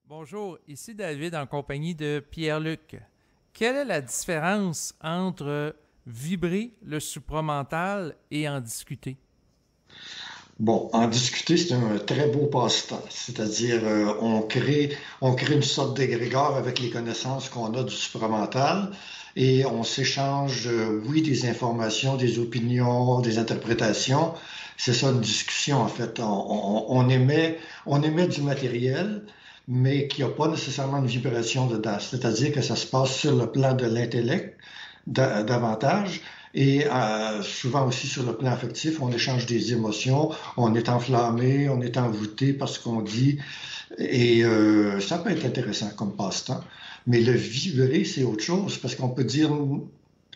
Bonjour, ici David en compagnie de Pierre-Luc. Quelle est la différence entre vibrer le supramental et en discuter? Bon, en discuter, c'est un très beau passe-temps. C'est-à-dire, on crée une sorte d'égrégore avec les connaissances qu'on a du supramental et on s'échange, oui, des informations, des opinions, des interprétations. C'est ça une discussion, en fait. On émet du matériel, mais qui n'a pas nécessairement de vibration dedans. C'est-à-dire que ça se passe sur le plan de l'intellect davantage. Et souvent aussi sur le plan affectif, on échange des émotions, on est enflammé, on est envoûté par ce qu'on dit, et ça peut être intéressant comme passe-temps. Mais le vibrer, c'est autre chose, parce qu'on peut dire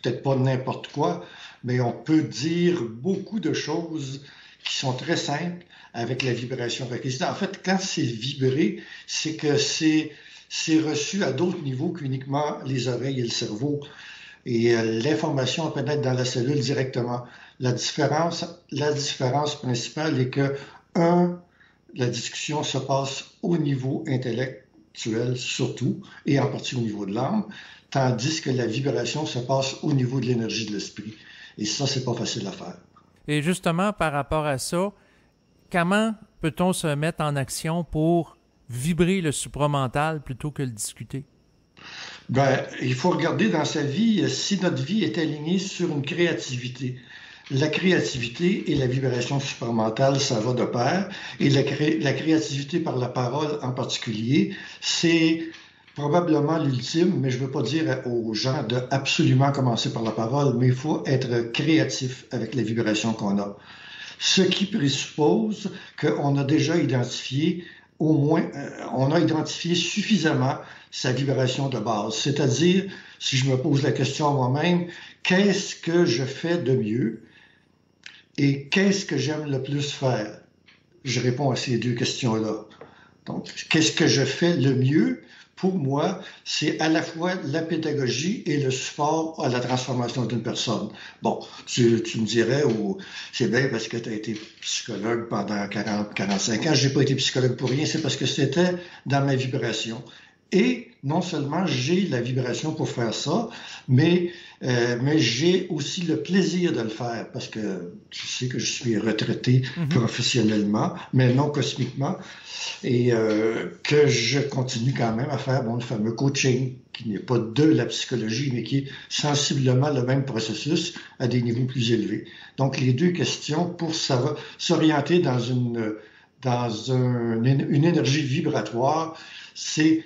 peut-être pas n'importe quoi, mais on peut dire beaucoup de choses qui sont très simples avec la vibration requise. En fait, quand c'est vibré, c'est que c'est reçu à d'autres niveaux qu'uniquement les oreilles et le cerveau et l'information pénètre dans la cellule directement. La différence principale est que, un, la discussion se passe au niveau intellectuel surtout, et en partie au niveau de l'âme, tandis que la vibration se passe au niveau de l'énergie de l'esprit. Et ça, c'est pas facile à faire. Et justement, par rapport à ça, comment peut-on se mettre en action pour vibrer le supramental plutôt que le discuter? Ben, il faut regarder dans sa vie si notre vie est alignée sur une créativité. La créativité et la vibration supramentale, ça va de pair. Et la créativité par la parole en particulier, c'est probablement l'ultime, mais je ne veux pas dire aux gens de absolument commencer par la parole, mais il faut être créatif avec la vibration qu'on a. Ce qui présuppose qu'on a déjà identifié au moins, on a identifié suffisamment sa vibration de base. C'est-à-dire, si je me pose la question à moi-même, qu'est-ce que je fais de mieux et qu'est-ce que j'aime le plus faire? Je réponds à ces deux questions-là. Donc, qu'est-ce que je fais le mieux? Pour moi, c'est à la fois la pédagogie et le support à la transformation d'une personne. Bon, tu me dirais, c'est bien parce que tu as été psychologue pendant 40, 45 ans. J'ai pas été psychologue pour rien, c'est parce que c'était dans ma vibration. Et non seulement j'ai la vibration pour faire ça, mais j'ai aussi le plaisir de le faire parce que tu sais que je suis retraité Mhm. professionnellement, mais non cosmiquement, et que je continue quand même à faire le fameux coaching, qui n'est pas de la psychologie, mais qui est sensiblement le même processus à des niveaux plus élevés. Donc les deux questions pour s'orienter dans une énergie vibratoire, c'est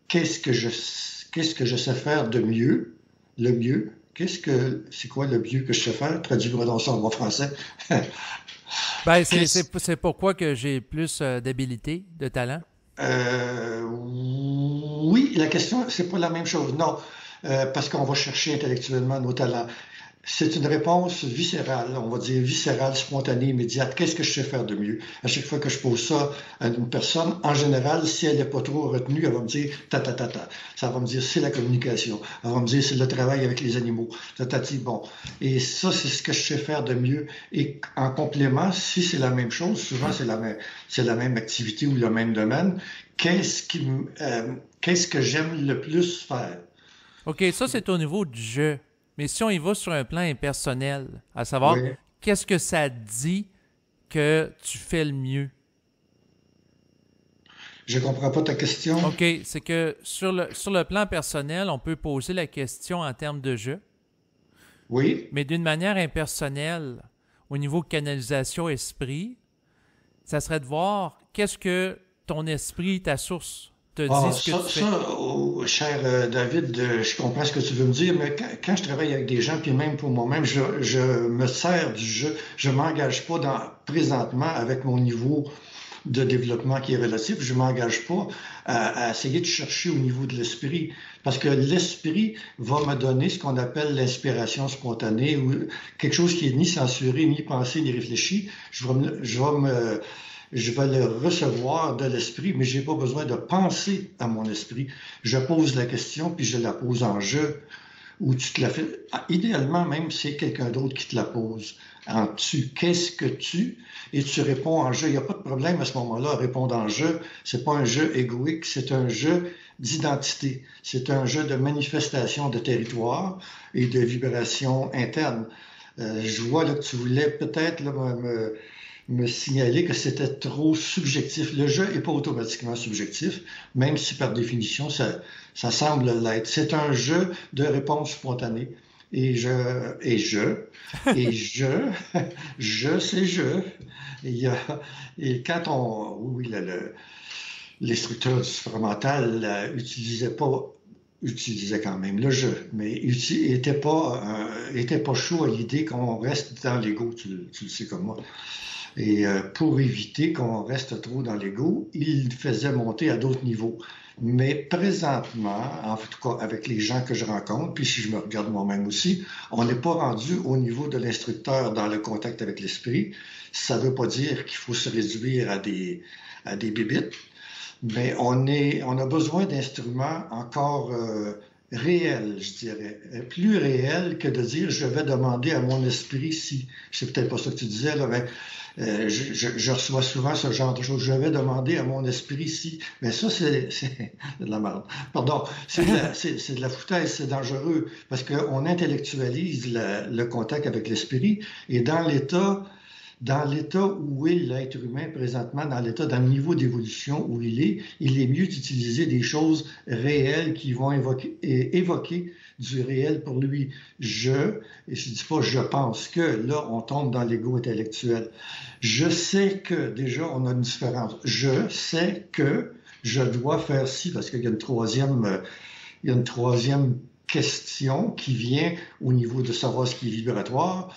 qu'est-ce que je sais faire de mieux, le mieux. C'est quoi le mieux que je sais faire? Traduis-moi dans ça en bon français. Ben, c'est, Qu'est-ce, c'est, c'est pourquoi que j'ai plus d'habilité, de talent. oui, la question, c'est pas la même chose. Non, parce qu'on va chercher intellectuellement nos talents. C'est une réponse viscérale, on va dire viscérale, spontanée, immédiate. Qu'est-ce que je sais faire de mieux? À chaque fois que je pose ça à une personne, en général, si elle n'est pas trop retenue, elle va me dire ta ta ta ta. Ça va me dire c'est la communication. Elle va me dire c'est le travail avec les animaux. Ta ta ti, bon. Et ça, c'est ce que je sais faire de mieux. Et en complément, si c'est la même chose, souvent c'est la même activité ou le même domaine. Qu'est-ce que j'aime le plus faire? OK, ça, c'est au niveau du jeu. Mais si on y va sur un plan impersonnel, à savoir, Oui. qu'est-ce que ça dit que tu fais le mieux? Je comprends pas ta question. OK, c'est que sur le plan personnel, on peut poser la question en termes de jeu, Oui. mais d'une manière impersonnelle, au niveau canalisation esprit, ça serait de voir qu'est-ce que ton esprit, ta source, te dit Ah, ce que ça, tu fais. ça, oh, cher David, je comprends ce que tu veux me dire, mais quand je travaille avec des gens, puis même pour moi-même, je me sers du jeu. Je m'engage pas présentement avec mon niveau de développement qui est relatif, je m'engage pas à essayer de chercher au niveau de l'esprit, parce que l'esprit va me donner ce qu'on appelle l'inspiration spontanée, ou quelque chose qui est ni censuré, ni pensé, ni réfléchi. Je vais le recevoir de l'esprit, mais j'ai pas besoin de penser à mon esprit. Je pose la question, puis je la pose en jeu. ou tu te la fais. Idéalement, même, c'est quelqu'un d'autre qui te la pose. En tu, qu'est-ce que tu? Et tu réponds en je. Il n'y a pas de problème à ce moment-là à répondre en je. C'est pas un jeu égoïque, c'est un jeu d'identité. C'est un jeu de manifestation de territoire et de vibration interne. Je vois là, que tu voulais peut-être là, me signaler que c'était trop subjectif. Le jeu n'est pas automatiquement subjectif, même si par définition, ça semble l'être. C'est un jeu de réponse spontanée. Je, c'est je. Et quand oui, les structures du supramental utilisaient quand même le je, mais était pas chaud à l'idée qu'on reste dans l'ego, tu le sais comme moi. Et pour éviter qu'on reste trop dans l'ego, il faisait monter à d'autres niveaux. Mais présentement, en tout cas avec les gens que je rencontre, puis si je me regarde moi-même aussi, on n'est pas rendu au niveau de l'instructeur dans le contact avec l'esprit. Ça ne veut pas dire qu'il faut se réduire à des bébites, mais on a besoin d'instruments encore réels, je dirais. Plus réels que de dire je vais demander à mon esprit si. C'est peut-être pas ça que tu disais, là, mais je reçois souvent ce genre de choses. Je vais demander à mon esprit si. Mais ça, c'est de la merde. Pardon. C'est de la foutaise, c'est dangereux parce qu'on intellectualise le contact avec l'esprit et dans l'état où est l'être humain présentement, dans le niveau d'évolution où il est mieux d'utiliser des choses réelles qui vont évoquer du réel pour lui. Et je dis pas je pense que, là, on tombe dans l'ego intellectuel. Je sais que, déjà, on a une différence. Je sais que je dois faire ci, parce qu'il y a une troisième question qui vient au niveau de savoir ce qui est vibratoire.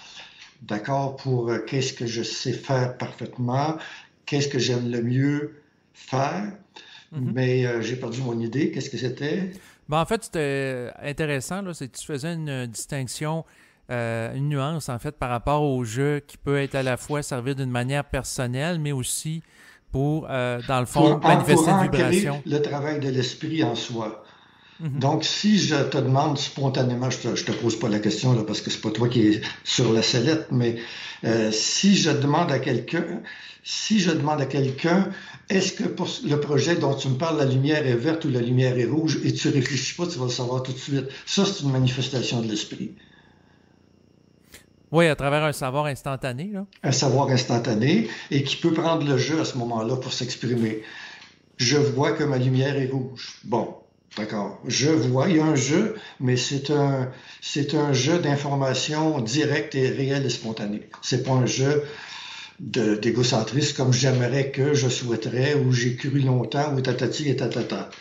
D'accord, pour qu'est-ce que je sais faire parfaitement, qu'est-ce que j'aime le mieux faire, mais j'ai perdu mon idée. Qu'est-ce que c'était? En fait, c'était intéressant, là, c'est que tu faisais une distinction, une nuance, en fait, par rapport au jeu qui peut être à la fois servir d'une manière personnelle, mais aussi pour, dans le fond, manifester une vibration. Le travail de l'esprit en soi. Donc, si je te demande spontanément, je te pose pas la question là, parce que c'est pas toi qui es sur la sellette, mais si je demande à quelqu'un, est-ce que pour le projet dont tu me parles, la lumière est verte ou la lumière est rouge, et tu réfléchis pas, tu vas le savoir tout de suite. Ça, c'est une manifestation de l'esprit. Oui, à travers un savoir instantané, là. Un savoir instantané, et qui peut prendre le jeu à ce moment-là pour s'exprimer. Je vois que ma lumière est rouge. Bon. D'accord. Je vois, il y a un jeu, mais c'est un jeu d'information directe et réelle et spontanée. C'est pas un jeu d'égocentrisme comme j'aimerais que, je souhaiterais, ou j'ai cru longtemps, ou tatati et tatata.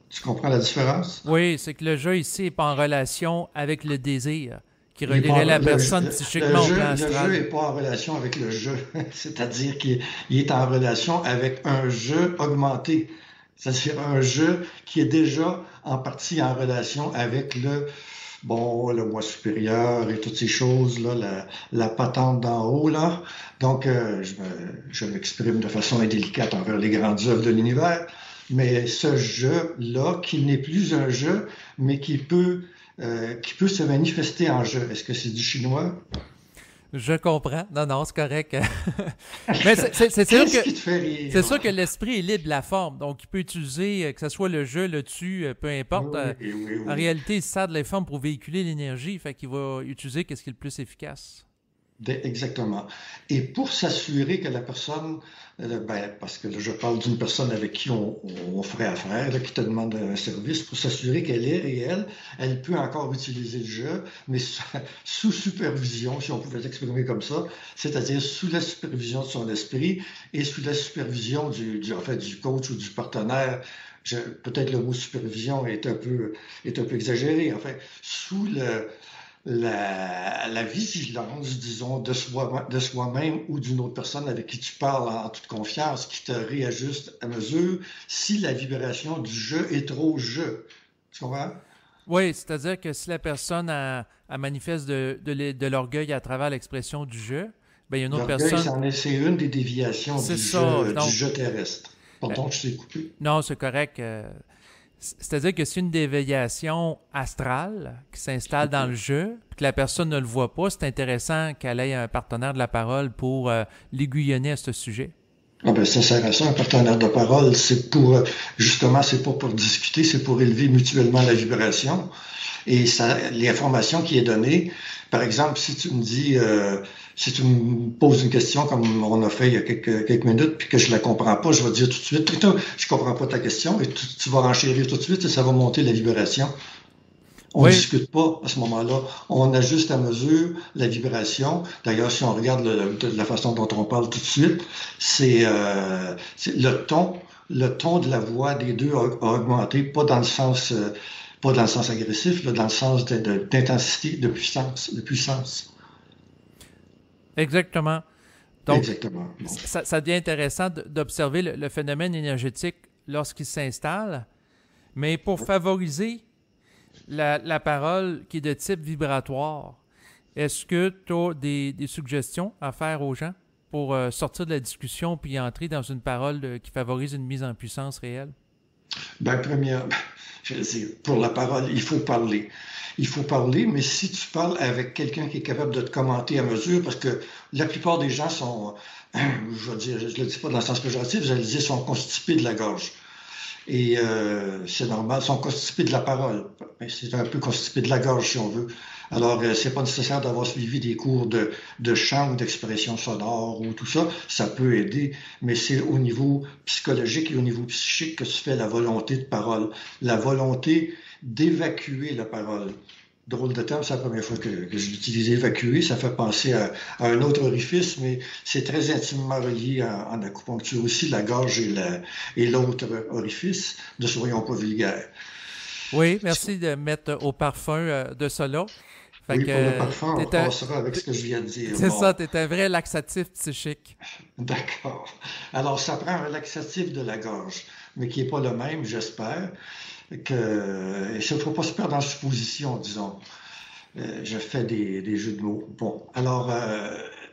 Tu comprends la différence? Oui, c'est que le jeu ici n'est pas en relation avec le désir qui relierait la personne psychiquement au plan astral. Le jeu n'est pas en relation avec le jeu, c'est-à-dire qu'il est en relation avec un jeu augmenté. C'est-à-dire un jeu qui est déjà en partie en relation avec le moi supérieur et toutes ces choses-là, la patente d'en haut, là. Donc, je m'exprime de façon indélicate envers les grandes œuvres de l'univers, mais ce jeu-là, qui n'est plus un jeu, mais qui peut se manifester en jeu. Est-ce que c'est du chinois? Je comprends. Non, c'est correct. Mais c'est sûr Qu'est-ce qui te fait rire? C'est sûr que l'esprit est libre de la forme. Donc, il peut utiliser, que ce soit le jeu, le tu, peu importe. Oui. En réalité, il sert de la forme pour véhiculer l'énergie. Fait qu'il va utiliser ce qui est le plus efficace. Exactement. Et pour s'assurer que la personne, parce que là, je parle d'une personne avec qui on ferait affaire, là, qui te demande un service, pour s'assurer qu'elle est réelle, elle peut encore utiliser le jeu, mais sous supervision, si on pouvait s'exprimer comme ça, c'est-à-dire sous la supervision de son esprit et sous la supervision du coach ou du partenaire. Peut-être le mot supervision est un peu exagéré. Enfin, sous la vigilance, disons, de soi-même ou d'une autre personne avec qui tu parles en toute confiance, qui te réajuste à mesure si la vibration du jeu est trop jeu. Tu comprends? Oui, c'est-à-dire que si la personne a manifeste de l'orgueil à travers l'expression du jeu, il y a une autre personne... C'est une des déviations du jeu terrestre. Pardon, je t'ai coupé. Non, c'est correct. C'est-à-dire que c'est une déviation astrale qui s'installe dans le jeu, puis que la personne ne le voit pas. C'est intéressant qu'elle ait un partenaire de la parole pour l'aiguillonner à ce sujet. Ah ben, ça sert à ça, un partenaire de parole. C'est pour, justement, c'est pas pour discuter, c'est pour élever mutuellement la vibration. Et ça, l'information qui est donnée, par exemple, si tu me dis, si tu me poses une question comme on a fait il y a quelques minutes, puis que je la comprends pas, je vais dire tout de suite, Trito, je comprends pas ta question, et tu vas renchérir tout de suite et ça va monter la vibration. On ne discute pas à ce moment-là. On ajuste à mesure la vibration. D'ailleurs, si on regarde de la façon dont on parle tout de suite, c'est le ton de la voix des deux a augmenté, pas dans le sens agressif, là, dans le sens d'intensité, de puissance. Exactement. Donc, exactement. Bon. Ça devient intéressant d'observer le phénomène énergétique lorsqu'il s'installe, mais pour favoriser la parole qui est de type vibratoire, est-ce que tu as des suggestions à faire aux gens pour sortir de la discussion puis entrer dans une parole qui favorise une mise en puissance réelle? Ben, je veux dire, pour la parole, il faut parler. Il faut parler, mais si tu parles avec quelqu'un qui est capable de te commenter à mesure, parce que la plupart des gens sont, je veux dire, je le dis pas dans le sens péjoratif, je le dis, sont constipés de la gorge. Et c'est normal, ils sont constipés de la parole. C'est un peu constipé de la gorge, si on veut. Alors, c'est pas nécessaire d'avoir suivi des cours de chant ou d'expression sonore ou tout ça. Ça peut aider, mais c'est au niveau psychologique et au niveau psychique que se fait la volonté de parole. La volonté d'évacuer la parole. Drôle de terme, c'est la première fois que j'utilise évacuer. Ça fait penser à un autre orifice, mais c'est très intimement relié en acupuncture aussi, la gorge et l'autre orifice. Ne soyons pas vulgaires. Oui, merci de mettre au parfum de cela. Fait oui, pour le parfum, on passera avec ce que je viens de dire. C'est ça, tu es un vrai laxatif psychique. D'accord. Alors, ça prend un laxatif de la gorge, mais qui n'est pas le même, j'espère. Il ne faut pas se perdre dans la supposition, disons. Je fais des jeux de mots. Bon, alors,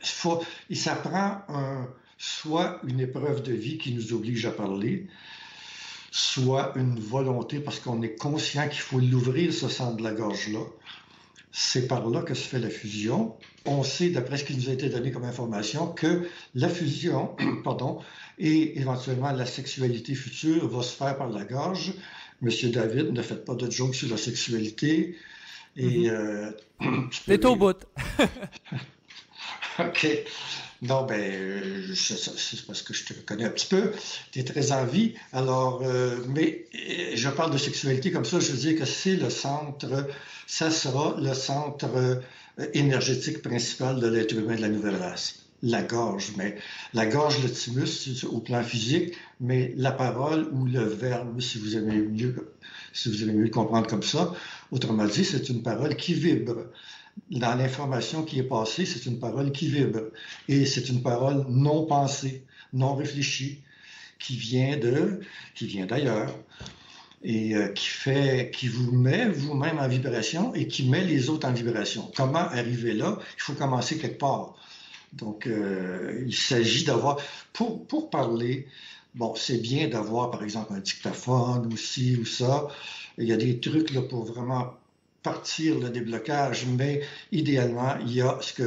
ça prend soit une épreuve de vie qui nous oblige à parler, soit une volonté parce qu'on est conscient qu'il faut l'ouvrir, ce centre de la gorge-là. C'est par là que se fait la fusion. On sait, d'après ce qui nous a été donné comme information, que la fusion, et éventuellement la sexualité future va se faire par la gorge. Monsieur David, ne faites pas de joke sur la sexualité. Et t'es au bout. OK. Non, ben, c'est parce que je te connais un petit peu. Tu es très en vie. Alors, mais je parle de sexualité comme ça, je veux dire que c'est le centre, ça sera le centre énergétique principal de l'être humain de la nouvelle race. La gorge, mais la gorge, le thymus, au plan physique, mais la parole ou le verbe, si vous aimez mieux le comprendre comme ça. Autrement dit, c'est une parole qui vibre. Dans l'information qui est passée, c'est une parole qui vibre. Et c'est une parole non pensée, non réfléchie, qui vient d'ailleurs. Et qui vous met vous-même en vibration et qui met les autres en vibration. Comment arriver là? Il faut commencer quelque part. Donc, il s'agit d'avoir, pour parler, bon, c'est bien d'avoir, par exemple, un dictaphone ou ci ou ça. Il y a des trucs là, pour vraiment partir le déblocage, mais idéalement, il y a ce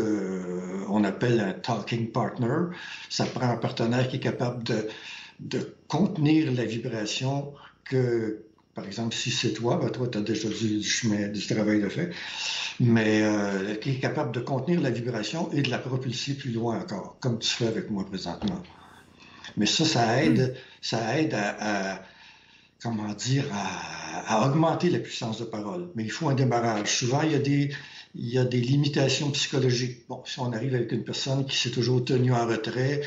qu'on appelle un talking partner. Ça prend un partenaire qui est capable de contenir la vibration que, par exemple, si c'est toi, ben toi, tu as déjà du travail de fait, mais qui est capable de contenir la vibration et de la propulser plus loin encore, comme tu fais avec moi présentement. Mais ça aide à comment dire, à augmenter la puissance de parole. Mais il faut un démarrage. Souvent, il y a des limitations psychologiques. Bon, si on arrive avec une personne qui s'est toujours tenue en retrait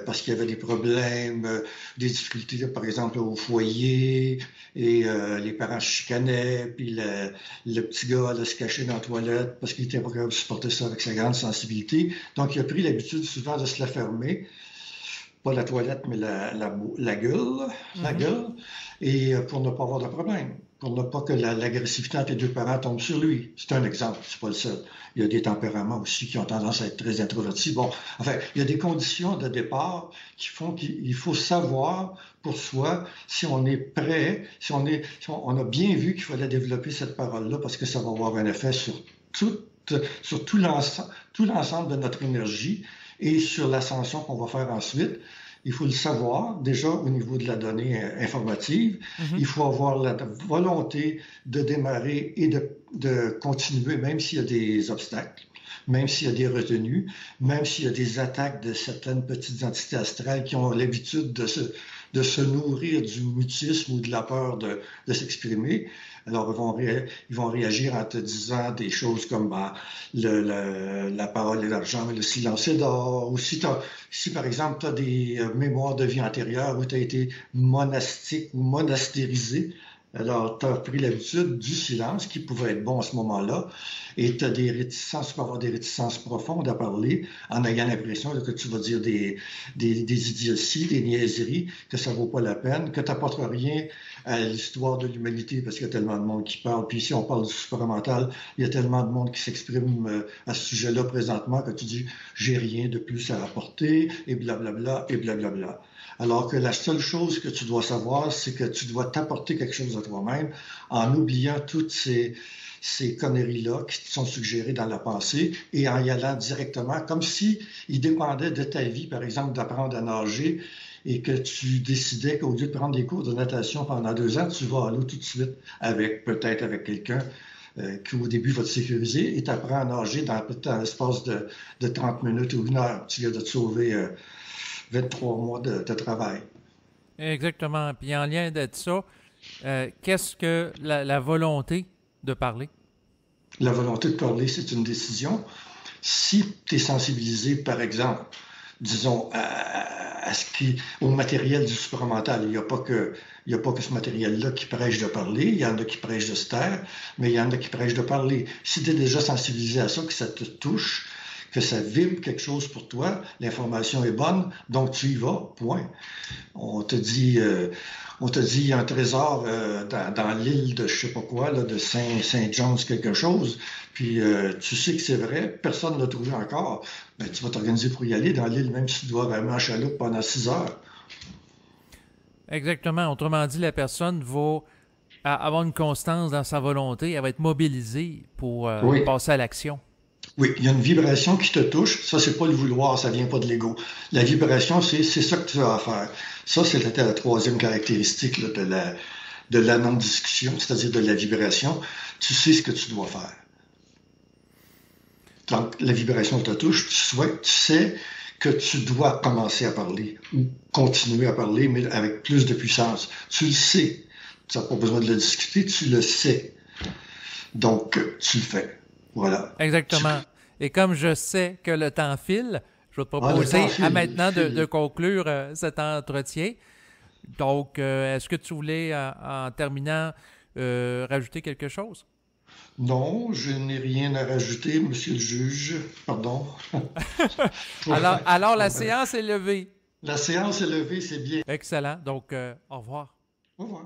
parce qu'il y avait des problèmes, des difficultés, par exemple, au foyer, et les parents se chicanaient, puis le petit gars allait se cacher dans la toilette parce qu'il était pas capable de supporter ça avec sa grande sensibilité. Donc, il a pris l'habitude souvent de se la fermer. pas la toilette, mais la gueule, la gueule, et pour ne pas avoir de problème, pour ne pas que l'agressivité entre les deux parents tombe sur lui. C'est un exemple, c'est pas le seul. Il y a des tempéraments aussi qui ont tendance à être très introvertis. Bon, enfin, il y a des conditions de départ qui font qu'il faut savoir pour soi si on est prêt, si on a bien vu qu'il fallait développer cette parole-là parce que ça va avoir un effet sur tout l'ensemble de notre énergie et sur l'ascension qu'on va faire ensuite. Il faut le savoir déjà au niveau de la donnée informative. Il faut avoir la volonté de démarrer et de continuer, même s'il y a des obstacles, même s'il y a des retenues, même s'il y a des attaques de certaines petites entités astrales qui ont l'habitude de se nourrir du mutisme ou de la peur de s'exprimer. Alors, ils vont réagir en te disant des choses comme la parole est l'argent, mais le silence est d'or. Ou si, par exemple, tu as des mémoires de vie antérieure où tu as été monastique ou monastérisé, alors tu as pris l'habitude du silence qui pouvait être bon à ce moment-là, et tu as des réticences, tu peux avoir des réticences profondes à parler en ayant l'impression que tu vas dire des idioties, des niaiseries, que ça vaut pas la peine, que tu n'apportes rien à l'histoire de l'humanité parce qu'il y a tellement de monde qui parle. Puis si on parle du supramental, il y a tellement de monde qui s'exprime à ce sujet-là présentement que tu dis « j'ai rien de plus à apporter » et blablabla et blablabla. Alors que la seule chose que tu dois savoir, c'est que tu dois t'apporter quelque chose à toi-même en oubliant toutes ces conneries-là qui te sont suggérées dans la pensée et en y allant directement, comme si il dépendait de ta vie, par exemple, d'apprendre à nager et que tu décidais qu'au lieu de prendre des cours de natation pendant 2 ans, tu vas à l'eau tout de suite peut-être avec quelqu'un qui au début va te sécuriser et t'apprends à nager dans l'espace de 30 minutes ou 1 heure. Tu viens de te sauver 23 mois de travail. Exactement. Puis en lien de ça, qu'est-ce que la volonté de parler? La volonté de parler, c'est une décision. Si tu es sensibilisé, par exemple, disons, au matériel du supramental, il n'y a pas que ce matériel-là qui prêche de parler, il y en a qui prêchent de se taire, mais il y en a qui prêchent de parler. Si tu es déjà sensibilisé à ça, que ça te touche, que ça vibre quelque chose pour toi, l'information est bonne, donc tu y vas, point. On te dit, il y a un trésor dans l'île de je sais pas quoi, là, de Saint-John's quelque chose, puis tu sais que c'est vrai, personne ne l'a trouvé encore, ben, tu vas t'organiser pour y aller dans l'île, même si tu dois vraiment en chaloupe pendant 6 heures. Exactement. Autrement dit, la personne va avoir une constance dans sa volonté, elle va être mobilisée pour Oui. passer à l'action. Oui, il y a une vibration qui te touche. Ça, c'est pas le vouloir, ça vient pas de l'ego. La vibration, c'est ça que tu as à faire. Ça, c'était la troisième caractéristique là, de la non-discussion, c'est-à-dire de la vibration. Tu sais ce que tu dois faire. Donc, la vibration te touche, tu sais que tu dois commencer à parler ou continuer à parler, mais avec plus de puissance. Tu le sais. Tu n'as pas besoin de le discuter, tu le sais. Donc, tu le fais. Voilà. Exactement. Et comme je sais que le temps file, je vais te proposer maintenant de conclure cet entretien. Donc, est-ce que tu voulais, en terminant, rajouter quelque chose? Non, je n'ai rien à rajouter, monsieur le juge. Pardon. alors, la séance est levée. La séance est levée, c'est bien. Excellent. Donc, au revoir. Au revoir.